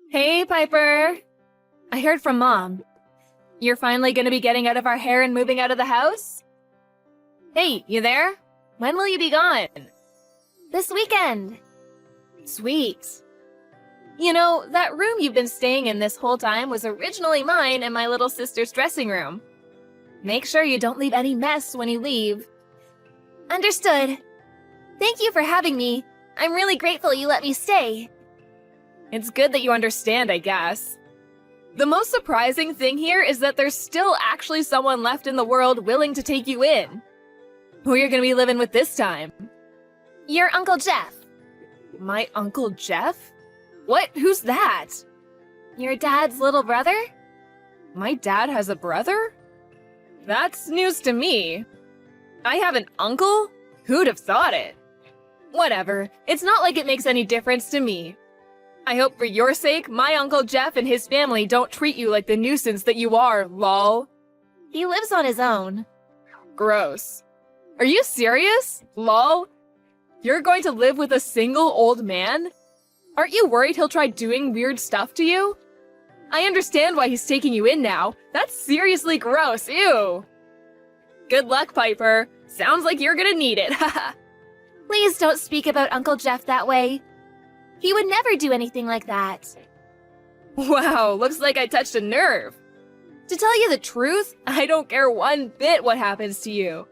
Hey, Piper. I heard from Mom. You're finally gonna be getting out of our hair and moving out of the house? Hey, you there? When will you be gone? This weekend. Sweet. You know, that room you've been staying in this whole time was originally mine and my little sister's dressing room. Make sure you don't leave any mess when you leave. Understood. Thank you for having me. I'm really grateful you let me stay. It's good that you understand, I guess. The most surprising thing here is that there's still actually someone left in the world willing to take you in. Who you're gonna be living with this time? Your Uncle Jeff. My Uncle Jeff? What? Who's that? Your dad's little brother? My dad has a brother? That's news to me. I have an uncle? Who'd have thought it? Whatever, it's not like it makes any difference to me. I hope for your sake, my Uncle Jeff and his family don't treat you like the nuisance that you are, lol. He lives on his own. Gross. Are you serious? Lol? You're going to live with a single old man? Aren't you worried he'll try doing weird stuff to you? I understand why he's taking you in now. That's seriously gross, ew. Good luck, Piper. Sounds like you're gonna need it, haha. Please don't speak about Uncle Jeff that way. He would never do anything like that. Wow, looks like I touched a nerve. To tell you the truth, I don't care one bit what happens to you.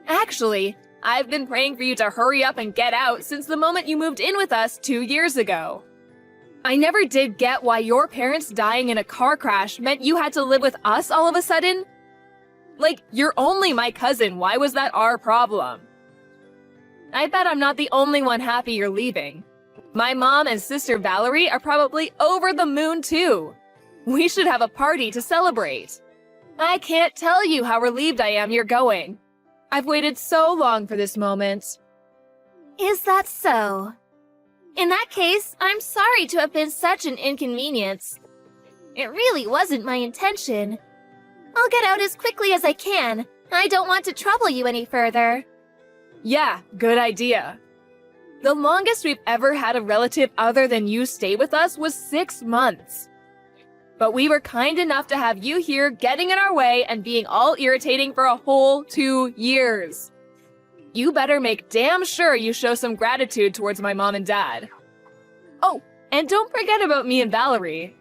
Actually, I've been praying for you to hurry up and get out since the moment you moved in with us 2 years ago. I never did get why your parents dying in a car crash meant you had to live with us all of a sudden. Like, you're only my cousin, why was that our problem? I bet I'm not the only one happy you're leaving. My mom and sister Valerie are probably over the moon too. We should have a party to celebrate. I can't tell you how relieved I am you're going. I've waited so long for this moment. Is that so? In that case, I'm sorry to have been such an inconvenience. It really wasn't my intention. I'll get out as quickly as I can. I don't want to trouble you any further. Yeah, good idea. The longest we've ever had a relative other than you stay with us was 6 months. But we were kind enough to have you here getting in our way and being all irritating for a whole 2 years. You better make damn sure you show some gratitude towards my mom and dad. Oh, and don't forget about me and Valerie.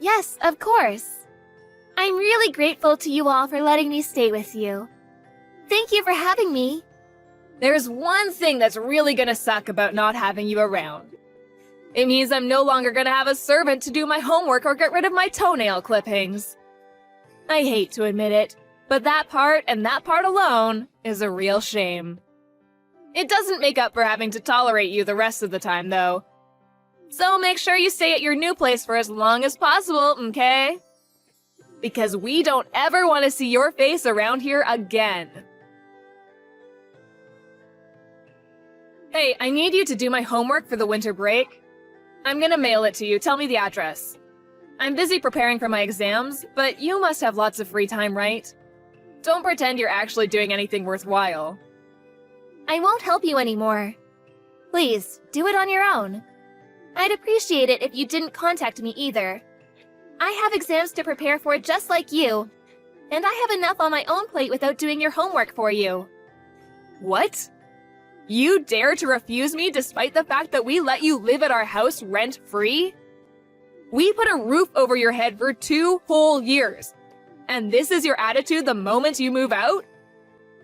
Yes, of course. I'm really grateful to you all for letting me stay with you. Thank you for having me. There's one thing that's really gonna suck about not having you around. It means I'm no longer gonna have a servant to do my homework or get rid of my toenail clippings. I hate to admit it, but that part and that part alone is a real shame. It doesn't make up for having to tolerate you the rest of the time, though. So make sure you stay at your new place for as long as possible, okay? Because we don't ever want to see your face around here again. Hey, I need you to do my homework for the winter break. I'm gonna mail it to you. Tell me the address. I'm busy preparing for my exams, but you must have lots of free time, right? Don't pretend you're actually doing anything worthwhile. I won't help you anymore. Please, do it on your own. I'd appreciate it if you didn't contact me either. I have exams to prepare for just like you, and I have enough on my own plate without doing your homework for you. What? You dare to refuse me despite the fact that we let you live at our house rent-free? We put a roof over your head for 2 whole years, and this is your attitude the moment you move out?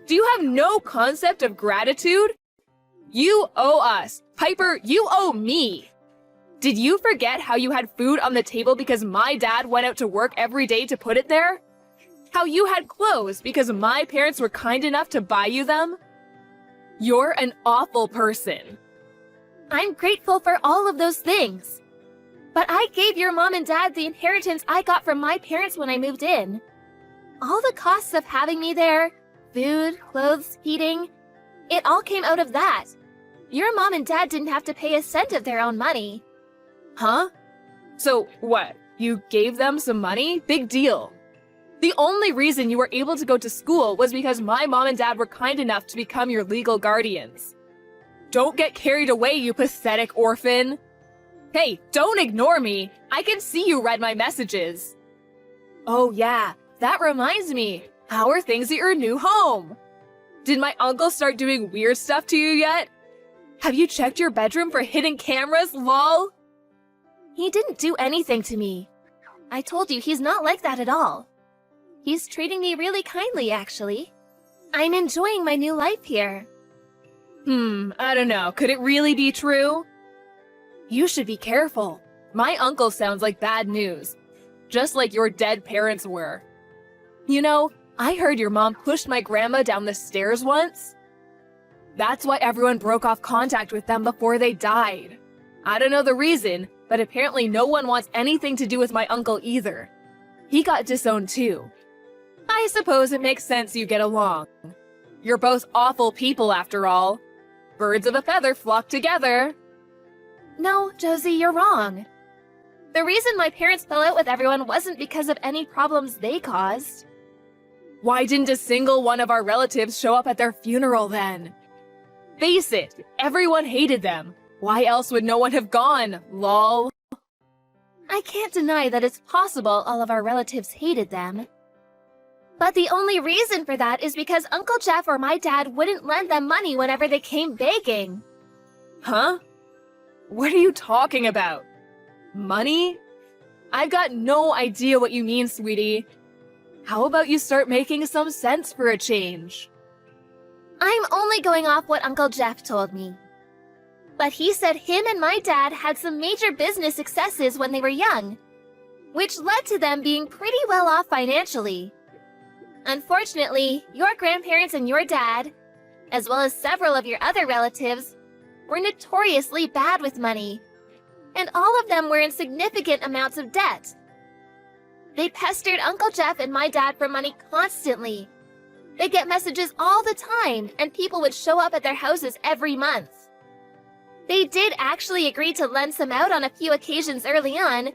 Do you have no concept of gratitude? You owe us. Piper, you owe me. Did you forget how you had food on the table because my dad went out to work every day to put it there? How you had clothes because my parents were kind enough to buy you them? You're an awful person. I'm grateful for all of those things. But I gave your mom and dad the inheritance I got from my parents when I moved in. All the costs of having me there, food, clothes, heating, it all came out of that. Your mom and dad didn't have to pay a cent of their own money. Huh? So what? You gave them some money? Big deal. The only reason you were able to go to school was because my mom and dad were kind enough to become your legal guardians. Don't get carried away, you pathetic orphan. Hey, don't ignore me! I can see you read my messages! Oh yeah, that reminds me. How are things at your new home? Did my uncle start doing weird stuff to you yet? Have you checked your bedroom for hidden cameras, lol? He didn't do anything to me. I told you he's not like that at all. He's treating me really kindly, actually. I'm enjoying my new life here. I don't know. Could it really be true? You should be careful. My uncle sounds like bad news, just like your dead parents were. You know, I heard your mom pushed my grandma down the stairs once. That's why everyone broke off contact with them before they died. I don't know the reason, but apparently no one wants anything to do with my uncle either. He got disowned too. I suppose it makes sense you get along. You're both awful people after all. Birds of a feather flock together. No, Josie, you're wrong. The reason my parents fell out with everyone wasn't because of any problems they caused. Why didn't a single one of our relatives show up at their funeral then? Face it, everyone hated them. Why else would no one have gone, lol? I can't deny that it's possible all of our relatives hated them. But the only reason for that is because Uncle Jeff or my dad wouldn't lend them money whenever they came begging. Huh? What are you talking about? Money? I've got no idea what you mean, sweetie. How about you start making some sense for a change? I'm only going off what Uncle Jeff told me. But he said him and my dad had some major business successes when they were young, which led to them being pretty well off financially. Unfortunately, your grandparents and your dad, as well as several of your other relatives, were notoriously bad with money, and all of them were in significant amounts of debt. They pestered Uncle Jeff and my dad for money constantly. They'd get messages all the time, and people would show up at their houses every month. They did actually agree to lend some out on a few occasions early on,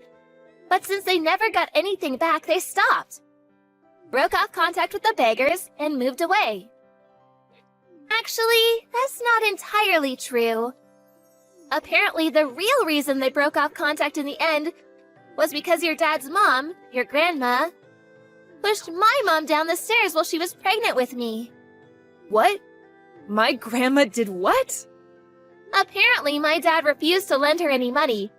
but since they never got anything back, they stopped, broke off contact with the beggars, and moved away. Actually, that's not entirely true. Apparently, the real reason they broke off contact in the end was because your dad's mom, your grandma, pushed my mom down the stairs while she was pregnant with me. What? My grandma did what? Apparently, my dad refused to lend her any money,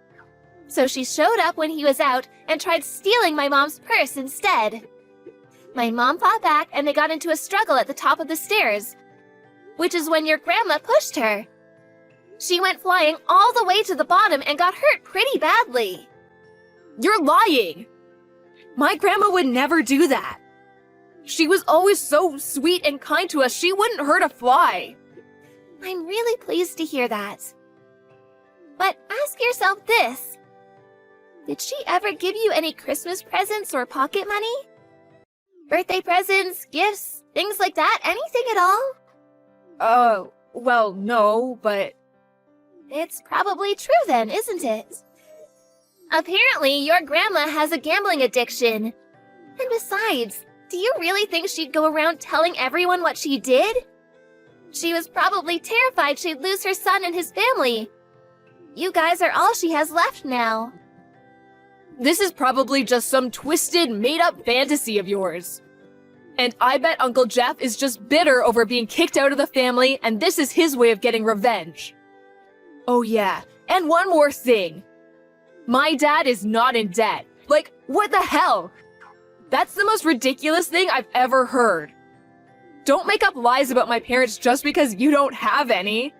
so she showed up when he was out and tried stealing my mom's purse instead. My mom fought back and they got into a struggle at the top of the stairs, which is when your grandma pushed her. She went flying all the way to the bottom and got hurt pretty badly. You're lying! My grandma would never do that. She was always so sweet and kind to us, she wouldn't hurt a fly. I'm really pleased to hear that. But ask yourself this. Did she ever give you any Christmas presents or pocket money? Birthday presents, gifts, things like that? Anything at all? Well, no, but... It's probably true then, isn't it? Apparently, your grandma has a gambling addiction. And besides, do you really think she'd go around telling everyone what she did? She was probably terrified she'd lose her son and his family. You guys are all she has left now. This is probably just some twisted, made-up fantasy of yours. And I bet Uncle Jeff is just bitter over being kicked out of the family, and this is his way of getting revenge. Oh yeah, and one more thing. My dad is not in debt. Like, what the hell? That's the most ridiculous thing I've ever heard. Don't make up lies about my parents just because you don't have any.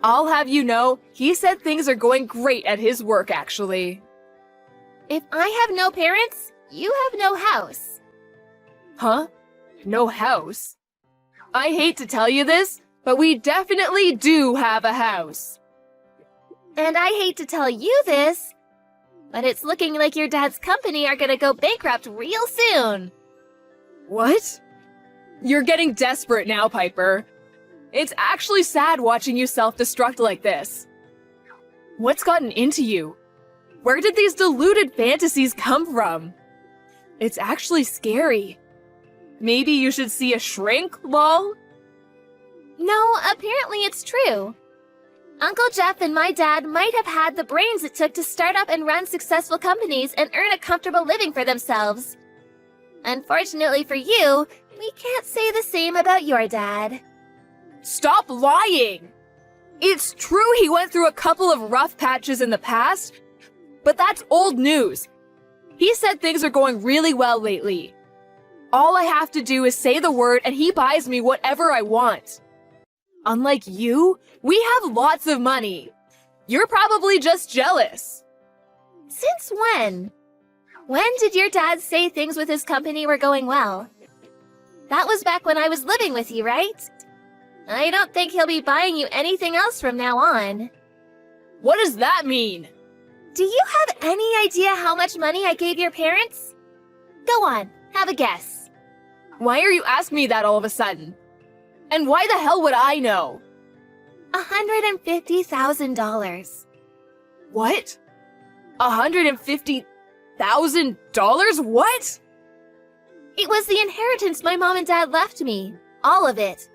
I'll have you know, he said things are going great at his work, actually. If I have no parents, you have no house. Huh? No house? I hate to tell you this, but we definitely do have a house. And I hate to tell you this, but it's looking like your dad's company are gonna go bankrupt real soon. What? You're getting desperate now, Piper. It's actually sad watching you self-destruct like this. What's gotten into you? Where did these deluded fantasies come from? It's actually scary. Maybe you should see a shrink, lol? No, apparently it's true. Uncle Jeff and my dad might have had the brains it took to start up and run successful companies and earn a comfortable living for themselves. Unfortunately for you, we can't say the same about your dad. Stop lying! It's true he went through a couple of rough patches in the past, but that's old news. He said things are going really well lately. All I have to do is say the word and he buys me whatever I want. Unlike you, we have lots of money. You're probably just jealous. Since when? When did your dad say things with his company were going well? That was back when I was living with you, right? I don't think he'll be buying you anything else from now on. What does that mean? Do you have any idea how much money I gave your parents? Go on, have a guess. Why are you asking me that all of a sudden? And why the hell would I know? $150,000. What? $150,000? What? It was the inheritance my mom and dad left me. All of it.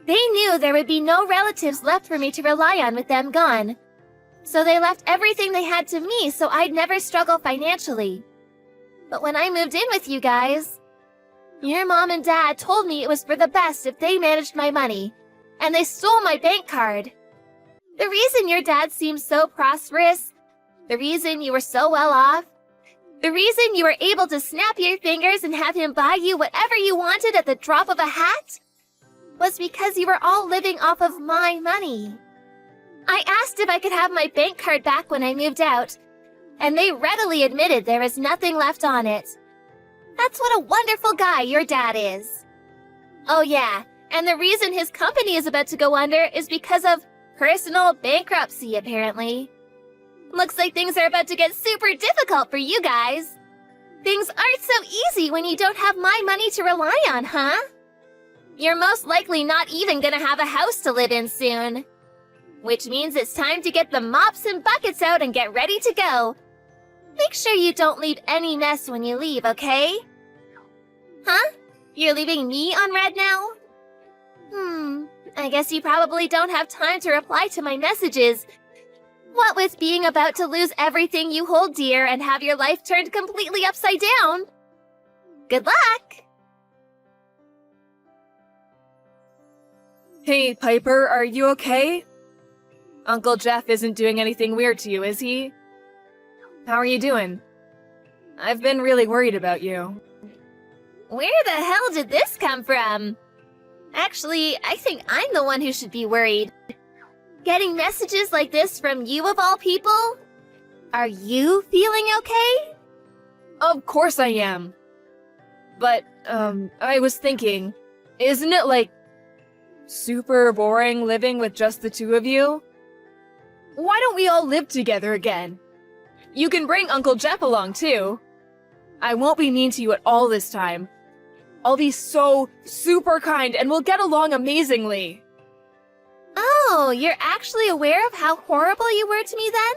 They knew there would be no relatives left for me to rely on with them gone. So they left everything they had to me so I'd never struggle financially. But when I moved in with you guys, your mom and dad told me it was for the best if they managed my money, and they stole my bank card. The reason your dad seems so prosperous, the reason you were so well off, the reason you were able to snap your fingers and have him buy you whatever you wanted at the drop of a hat, was because you were all living off of my money. I asked if I could have my bank card back when I moved out, and they readily admitted there is nothing left on it. That's what a wonderful guy your dad is. Oh yeah, and the reason his company is about to go under is because of personal bankruptcy, apparently. Looks like things are about to get super difficult for you guys. Things aren't so easy when you don't have my money to rely on, huh? You're most likely not even gonna have a house to live in soon. Which means it's time to get the mops and buckets out and get ready to go. Make sure you don't leave any mess when you leave, okay? Huh? You're leaving me on red now? I guess you probably don't have time to reply to my messages. What with being about to lose everything you hold dear and have your life turned completely upside down. Good luck! Hey, Piper, are you okay? Uncle Jeff isn't doing anything weird to you, is he? How are you doing? I've been really worried about you. Where the hell did this come from? Actually, I think I'm the one who should be worried. Getting messages like this from you of all people? Are you feeling okay? Of course I am. But, I was thinking, isn't it, like, super boring living with just the two of you? Why don't we all live together again? You can bring Uncle Jeff along, too. I won't be mean to you at all this time. I'll be so super kind and we'll get along amazingly. Oh, you're actually aware of how horrible you were to me then?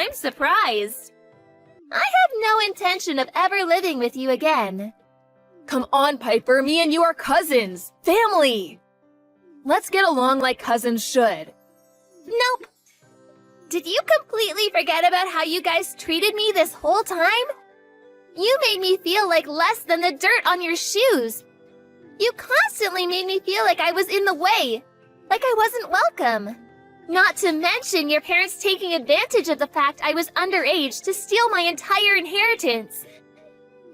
I'm surprised. I have no intention of ever living with you again. Come on, Piper, me and you are cousins. Family! Let's get along like cousins should. Nope. Did you completely forget about how you guys treated me this whole time? You made me feel like less than the dirt on your shoes. You constantly made me feel like I was in the way, like I wasn't welcome. Not to mention your parents taking advantage of the fact I was underage to steal my entire inheritance.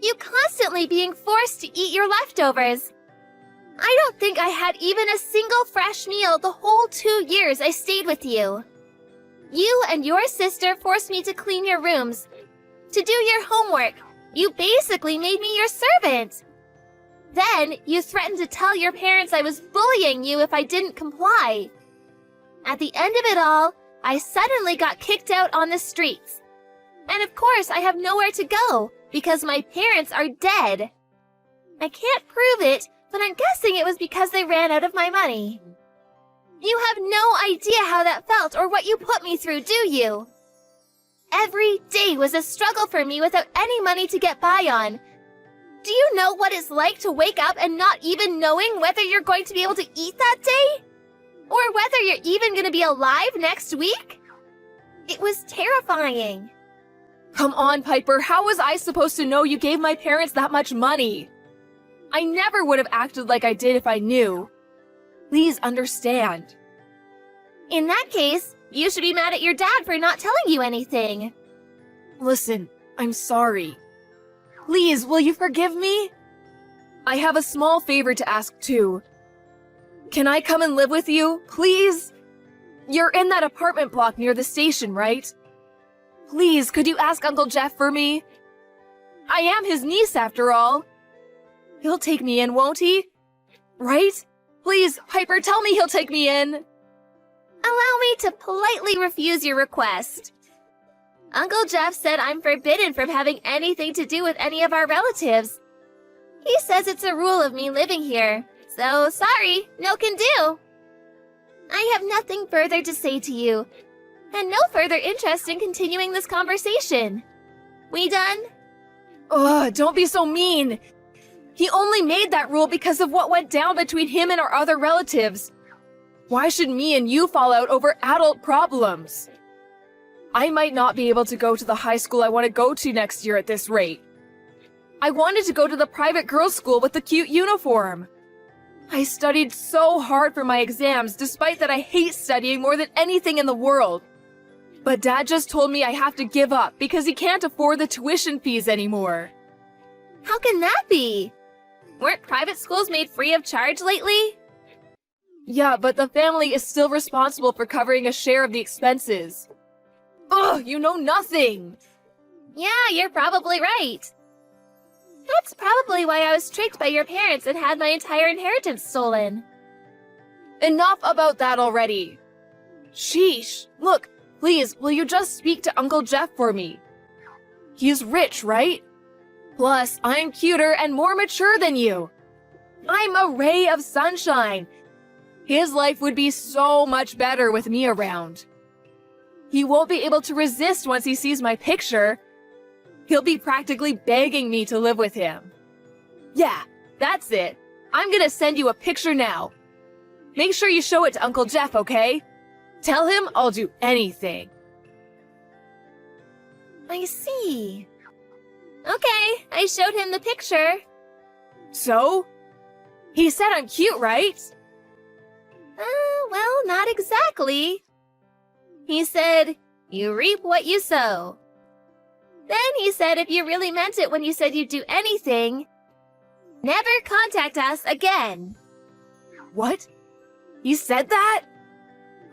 You constantly being forced to eat your leftovers. I don't think I had even a single fresh meal the whole 2 years I stayed with you. You and your sister forced me to clean your rooms, to do your homework. You basically made me your servant. Then you threatened to tell your parents I was bullying you if I didn't comply. At the end of it all, I suddenly got kicked out on the streets. And of course, I have nowhere to go because my parents are dead. I can't prove it, but I'm guessing it was because they ran out of my money. You have no idea how that felt or what you put me through, do you? Every day was a struggle for me without any money to get by on. Do you know what it's like to wake up and not even knowing whether you're going to be able to eat that day? or whether you're even going to be alive next week. It was terrifying. Come on, Piper, how was I supposed to know you gave my parents that much money? I never would have acted like I did if I knew. Please understand. In that case, you should be mad at your dad for not telling you anything. Listen, I'm sorry. Please, will you forgive me? I have a small favor to ask too. Can I come and live with you, please? You're in that apartment block near the station, right? Please, could you ask Uncle Jeff for me? I am his niece after all. He'll take me in, won't he? Right? Please, Piper, tell me he'll take me in. Allow me to politely refuse your request. Uncle Jeff said I'm forbidden from having anything to do with any of our relatives. He says it's a rule of me living here, so sorry, no can do. I have nothing further to say to you, and no further interest in continuing this conversation. We done? Ugh, don't be so mean. He only made that rule because of what went down between him and our other relatives. Why should me and you fall out over adult problems? I might not be able to go to the high school I want to go to next year at this rate. I wanted to go to the private girls' school with the cute uniform. I studied so hard for my exams despite that I hate studying more than anything in the world. But Dad just told me I have to give up because he can't afford the tuition fees anymore. How can that be? Weren't private schools made free of charge lately? Yeah, but the family is still responsible for covering a share of the expenses. Ugh, you know nothing! Yeah, you're probably right. That's probably why I was tricked by your parents and had my entire inheritance stolen. Enough about that already. Sheesh, look, please, will you just speak to Uncle Jeff for me? He's rich, right? Plus, I'm cuter and more mature than you. I'm a ray of sunshine. His life would be so much better with me around. He won't be able to resist once he sees my picture. He'll be practically begging me to live with him. Yeah, that's it. I'm gonna send you a picture now. Make sure you show it to Uncle Jeff, okay? Tell him I'll do anything. I see. Okay, I showed him the picture. So? He said I'm cute, right? Well, not exactly. He said, you reap what you sow. Then he said if you really meant it when you said you'd do anything, never contact us again. What? He said that?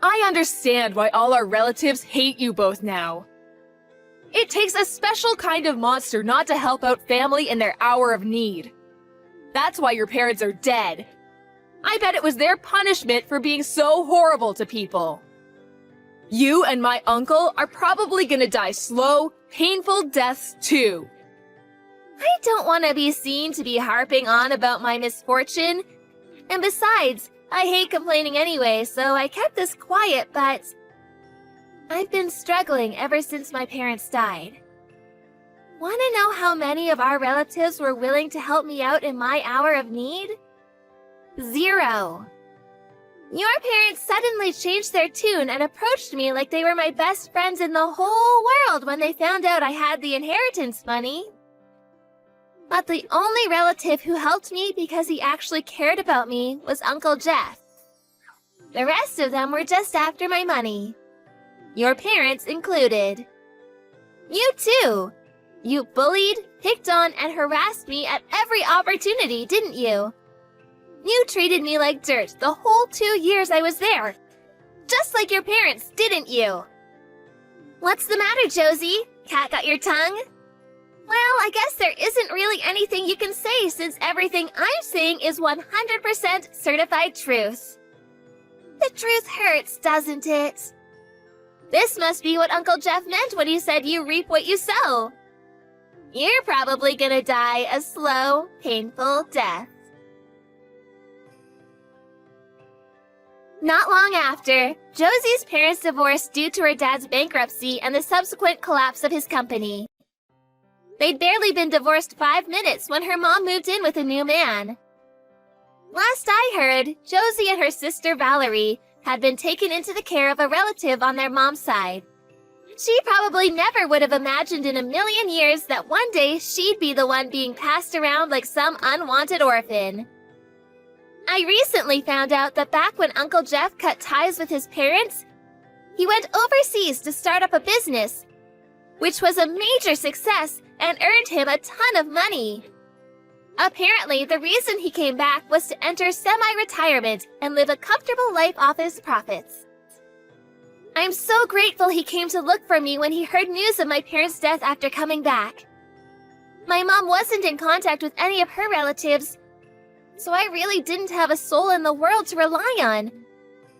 I understand why all our relatives hate you both now. It takes a special kind of monster not to help out family in their hour of need. That's why your parents are dead. I bet it was their punishment for being so horrible to people. You and my uncle are probably gonna die slow, painful deaths too. I don't want to be seen to be harping on about my misfortune. And besides, I hate complaining anyway, so I kept this quiet, but I've been struggling ever since my parents died. Want to know how many of our relatives were willing to help me out in my hour of need? 0. Your parents suddenly changed their tune and approached me like they were my best friends in the whole world when they found out I had the inheritance money. But the only relative who helped me because he actually cared about me was Uncle Jeff. The rest of them were just after my money. Your parents included. You too. You bullied, picked on, and harassed me at every opportunity, didn't you? You treated me like dirt the whole 2 years I was there. Just like your parents, didn't you? What's the matter, Josie? Cat got your tongue? Well, I guess there isn't really anything you can say since everything I'm saying is 100% certified truth. The truth hurts, doesn't it? This must be what Uncle Jeff meant when he said you reap what you sow. You're probably gonna die a slow, painful death. Not long after, Josie's parents divorced due to her dad's bankruptcy and the subsequent collapse of his company. They'd barely been divorced 5 minutes when her mom moved in with a new man. Last I heard, Josie and her sister Valerie had been taken into the care of a relative on their mom's side. She probably never would have imagined in a million years that one day she'd be the one being passed around like some unwanted orphan. I recently found out that back when Uncle Jeff cut ties with his parents, he went overseas to start up a business, which was a major success and earned him a ton of money. Apparently, the reason he came back was to enter semi-retirement and live a comfortable life off his profits. I'm so grateful he came to look for me when he heard news of my parents' death after coming back. My mom wasn't in contact with any of her relatives, so I really didn't have a soul in the world to rely on.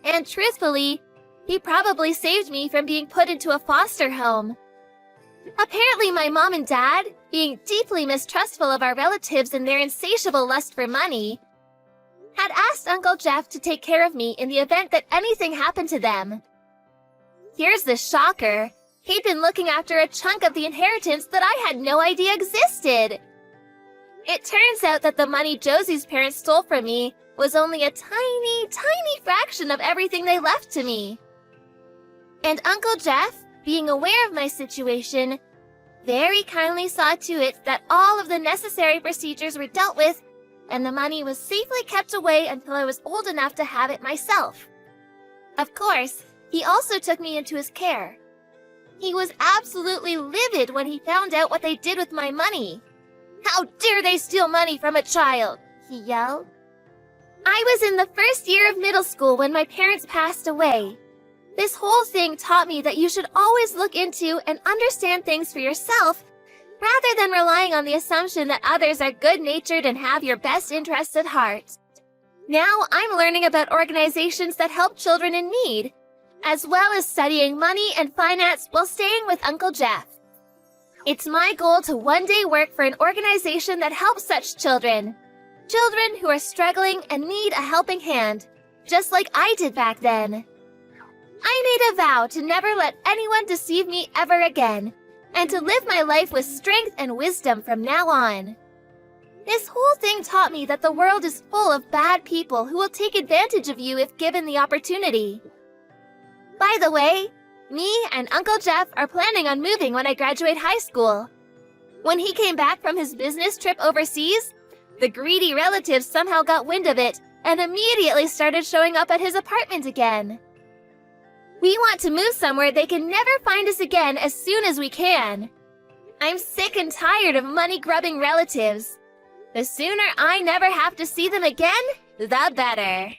And truthfully, he probably saved me from being put into a foster home. Apparently, my mom and dad, being deeply mistrustful of our relatives and their insatiable lust for money, had asked Uncle Jeff to take care of me in the event that anything happened to them. Here's the shocker. He'd been looking after a chunk of the inheritance that I had no idea existed. It turns out that the money Josie's parents stole from me was only a tiny, tiny fraction of everything they left to me. And Uncle Jeff, being aware of my situation, very kindly saw to it that all of the necessary procedures were dealt with and the money was safely kept away until I was old enough to have it myself. Of course, he also took me into his care. He was absolutely livid when he found out what they did with my money. "How dare they steal money from a child?" he yelled. I was in the first year of middle school when my parents passed away. This whole thing taught me that you should always look into and understand things for yourself, rather than relying on the assumption that others are good-natured and have your best interests at heart. Now I'm learning about organizations that help children in need, as well as studying money and finance while staying with Uncle Jeff. It's my goal to one day work for an organization that helps such children. Children who are struggling and need a helping hand, just like I did back then. I made a vow to never let anyone deceive me ever again, and to live my life with strength and wisdom from now on. This whole thing taught me that the world is full of bad people who will take advantage of you if given the opportunity. By the way, me and Uncle Jeff are planning on moving when I graduate high school. When he came back from his business trip overseas, the greedy relatives somehow got wind of it and immediately started showing up at his apartment again. We want to move somewhere they can never find us again as soon as we can. I'm sick and tired of money-grubbing relatives. The sooner I never have to see them again, the better.